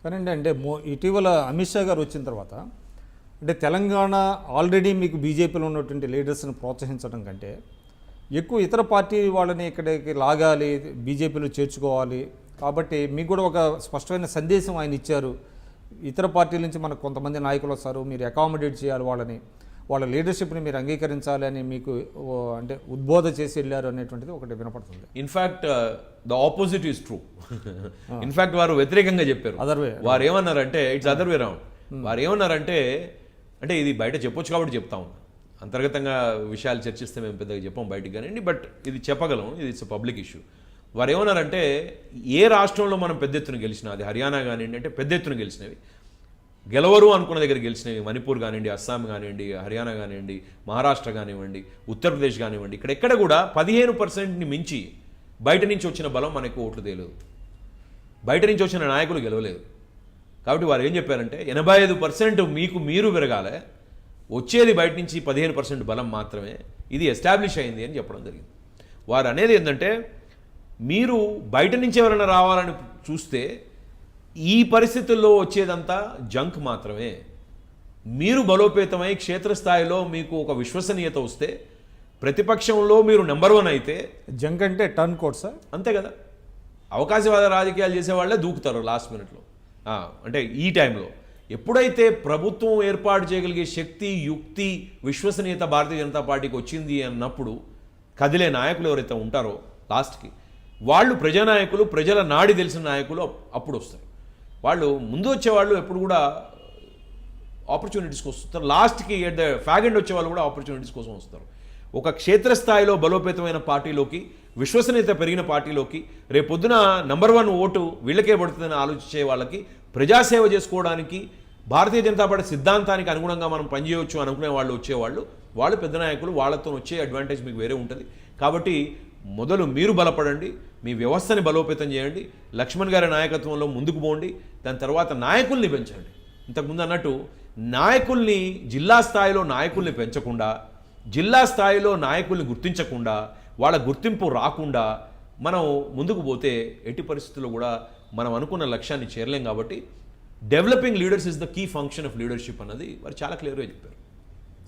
కానీ అంటే ఇటీవల అమిత్ షా గారు వచ్చిన తర్వాత అంటే తెలంగాణ ఆల్రెడీ మీకు బీజేపీలో ఉన్నటువంటి లీడర్స్ని ప్రోత్సహించడం కంటే ఎక్కువ ఇతర పార్టీ వాళ్ళని ఇక్కడికి లాగాలి, బీజేపీలో చేర్చుకోవాలి. కాబట్టి మీకు కూడా ఒక స్పష్టమైన సందేశం ఆయన ఇచ్చారు. ఇతర పార్టీల నుంచి మనకు కొంతమంది నాయకులు వస్తారు, మీరు అకామిడేట్ చేయాలి వాళ్ళని, వాళ్ళ లీడర్షిప్ని మీరు అంగీకరించాలి అని మీకు అంటే ఉద్బోధ చేసి వెళ్ళారు అనేటువంటిది ఒకటి వినపడుతుంది. In fact the opposite is true. In fact వారు వ్యతిరేకంగా చెప్పారు. వారు ఏమన్నారంటే ఇట్స్ అదర్ వే రౌండ్. వారు ఏమన్నారంటే అంటే ఇది బయట చెప్పొచ్చు కాబట్టి చెప్తా ఉన్నాం, అంతర్గతంగా విషయాలు చర్చిస్తే మేము పెద్దగా చెప్పాం బయటికి కానివ్వండి, బట్ ఇది చెప్పగలం, ఇది ఇట్స్ పబ్లిక్ ఇష్యూ. వారు ఏమన్నారంటే ఏ రాష్ట్రంలో మనం పెద్ద ఎత్తున గెలిచినా, అది హర్యానా కానివ్వండి, అంటే పెద్ద ఎత్తున గెలిచినవి, గెలవరు అనుకున్న దగ్గర గెలిచినవి మణిపూర్ కానివ్వండి, అస్సాం కానివ్వండి, హర్యానా కానివ్వండి, మహారాష్ట్ర కానివ్వండి, ఉత్తరప్రదేశ్ కానివ్వండి, ఇక్కడెక్కడ కూడా 15%ని మించి బయట నుంచి వచ్చిన బలం మనకు ఓట్లు తేలేదు, బయట నుంచి వచ్చిన నాయకులు గెలవలేదు. కాబట్టి వారు ఏం చెప్పారంటే 85% మీకు మీరు పెరగాలి, వచ్చేది బయట నుంచి 15% బలం మాత్రమే, ఇది ఎస్టాబ్లిష్ అయింది అని చెప్పడం జరిగింది. వారు అనేది ఏంటంటే మీరు బయట నుంచి ఎవరైనా రావాలని చూస్తే ఈ పరిస్థితుల్లో వచ్చేదంతా జంక్ మాత్రమే. మీరు బలోపేతమై క్షేత్రస్థాయిలో మీకు ఒక విశ్వసనీయత వస్తే, ప్రతిపక్షంలో మీరు నెంబర్ 1 అయితే, జంక్ అంటే టర్న్ కోట్ సార్, అంతే కదా. అవకాశవాద రాజకీయాలు చేసేవాళ్ళే దూకుతారు లాస్ట్ మినిట్లో. అంటే ఈ టైంలో ఎప్పుడైతే ప్రభుత్వం ఏర్పాటు చేయగలిగే శక్తి, యుక్తి, విశ్వసనీయత భారతీయ జనతా పార్టీకి వచ్చింది అన్నప్పుడు కదిలే నాయకులు ఎవరైతే ఉంటారో లాస్ట్కి వాళ్ళు ప్రజానాయకులు, ప్రజల నాడి తెలిసిన నాయకులు అప్పుడు వస్తారు. వాళ్ళు ముందు వచ్చేవాళ్ళు ఎప్పుడు కూడా ఆపర్చునిటీస్కి వస్తారు, లాస్ట్కి ఎట్ ద ఫ్యాగ్ ఎండ్ వచ్చేవాళ్ళు కూడా ఆపర్చునిటీస్ కోసం వస్తారు. ఒక క్షేత్రస్థాయిలో బలోపేతమైన పార్టీలోకి, విశ్వసనీయత పెరిగిన పార్టీలోకి రేపొద్దున నెంబర్ 1 ఓటు వీళ్ళకే పడుతుందని ఆలోచించే వాళ్ళకి, ప్రజాసేవ చేసుకోవడానికి, భారతీయ జనతా పార్టీ సిద్ధాంతానికి అనుగుణంగా మనం పనిచేయవచ్చు అనుకునే వాళ్ళు వచ్చేవాళ్ళు, వాళ్ళు పెద్ద నాయకులు, వాళ్ళతో వచ్చే అడ్వాంటేజ్ మీకు వేరే ఉంటుంది. కాబట్టి మొదలు మీరు బలపడండి, మీ వ్యవస్థని బలోపేతం చేయండి, లక్ష్మణ్ గారి నాయకత్వంలో ముందుకు పోండి, దాని తర్వాత నాయకుల్ని పెంచండి. ఇంతకుముందు అన్నట్టు నాయకుల్ని జిల్లా స్థాయిలో నాయకుల్ని పెంచకుండా, జిల్లా స్థాయిలో నాయకుల్ని గుర్తించకుండా, వాళ్ళ గుర్తింపు రాకుండా మనం ముందుకు పోతే ఎట్టి పరిస్థితుల్లో కూడా మనం అనుకున్న లక్ష్యాన్ని చేరలేం. కాబట్టి developing leaders is the key function of leadership అన్నది వారు చాలా క్లియర్గా చెప్పారు.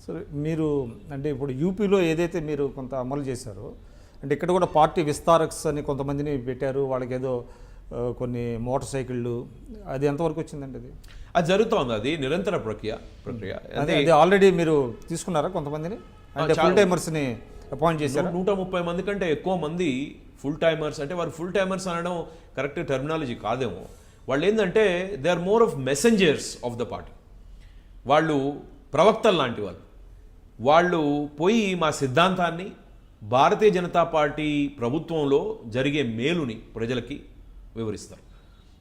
సరే, మీరు అంటే ఇప్పుడు యూపీలో ఏదైతే మీరు కొంత అమలు చేశారో, అంటే ఇక్కడ కూడా పార్టీ విస్తారక్స్ అని కొంతమందిని పెట్టారు, వాళ్ళకి ఏదో కొన్ని మోటార్ సైకిళ్ళు, అది ఎంతవరకు వచ్చిందండి? అది జరుగుతోంది, అది నిరంతర ప్రక్రియ. అది ఆల్రెడీ మీరు తీసుకున్నారా కొంతమందిని, అంటే ఫుల్ టైమర్స్ని అపాయింట్ చేశారు? 130 మంది కంటే ఎక్కువ మంది ఫుల్ టైమర్స్. అంటే వారు ఫుల్ టైమర్స్ అనడం కరెక్ట్ టెర్మినాలజీ కాదేమో. వాళ్ళు ఏంటంటే they are more of messengers of the party. వాళ్ళు ప్రవక్తలు లాంటి వాళ్ళు పోయి మా సిద్ధాంతాన్ని, భారతీయ జనతా పార్టీ ప్రభుత్వంలో జరిగే మేలుని ప్రజలకి వివరిస్తారు.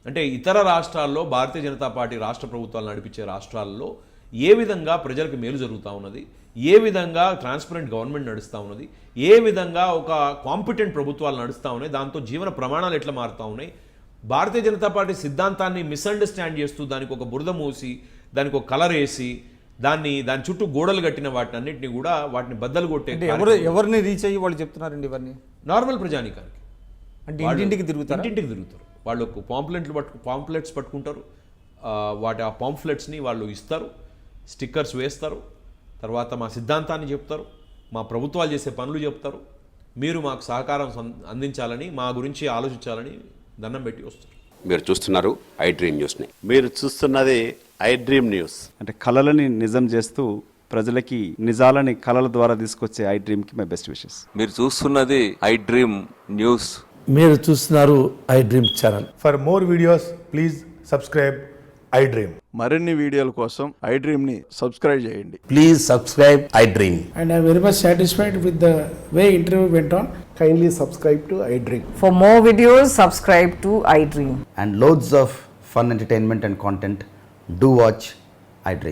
అంటే ఇతర రాష్ట్రాల్లో భారతీయ జనతా పార్టీ రాష్ట్ర ప్రభుత్వాలు నడిపించే రాష్ట్రాల్లో ఏ విధంగా ప్రజలకు మేలు జరుగుతూ ఉన్నది, ఏ విధంగా ట్రాన్స్పరెంట్ గవర్నమెంట్ నడుస్తూ ఉన్నది, ఏ విధంగా ఒక కాంపిటెంట్ ప్రభుత్వాలు నడుస్తూ ఉన్నాయి, దాంతో జీవన ప్రమాణాలు ఎట్లా మారుతూ ఉన్నాయి, భారతీయ జనతా పార్టీ సిద్ధాంతాన్ని మిస్అండర్స్టాండ్ చేస్తూ దానికి ఒక బురద మూసి, దానికి ఒక కలర్ వేసి, దాని చుట్టూ గోడలు కట్టిన వాటిని కూడా వాటిని బద్దలు కొట్టే, ఎవరిని రీచ్ అయ్యి వాళ్ళు చెప్తున్నారండి ఇవన్నీ? నార్మల్ ప్రజానికానికి. అంటే ఇంటింటికి తిరుగుతారు, వాళ్ళు పాంప్లెట్స్ పట్టుకుంటారు, ఆ పాంప్లెట్స్ని వాళ్ళు ఇస్తారు, స్టిక్కర్స్ వేస్తారు, తర్వాత మా సిద్ధాంతాన్ని చెప్తారు, మా ప్రభుత్వాలు చేసే పనులు చెప్తారు, మీరు మాకు సహకారం అందించాలని, మా గురించి ఆలోచించాలని దండం పెట్టి వస్తారు. మీరు చూస్తున్నారు ఐ డ్రీమ్ న్యూస్ని. మీరు చూస్తున్నది ఐ డ్రీమ్ న్యూస్. అంటే కళలని నిజం చేస్తూ ప్రజలకి నిజాలని కళల ద్వారా తీసుకొచ్చే ఐ డ్రీమ్కి మై బెస్ట్ విషెస్. మీరు చూస్తున్నది ఐ డ్రీమ్ న్యూస్. మీరు చూస్తున్నారు I dream channel. For more videos please subscribe I dream. మరిన్ని వీడియోల కోసం ఐ డ్రీమ్ని సబ్స్క్రైబ్ చేయండి. Please subscribe I dream. And I am very much satisfied with the way interview went on. Kindly subscribe to I Dream. For more videos, subscribe to I Dream. And loads of fun entertainment and content. Do watch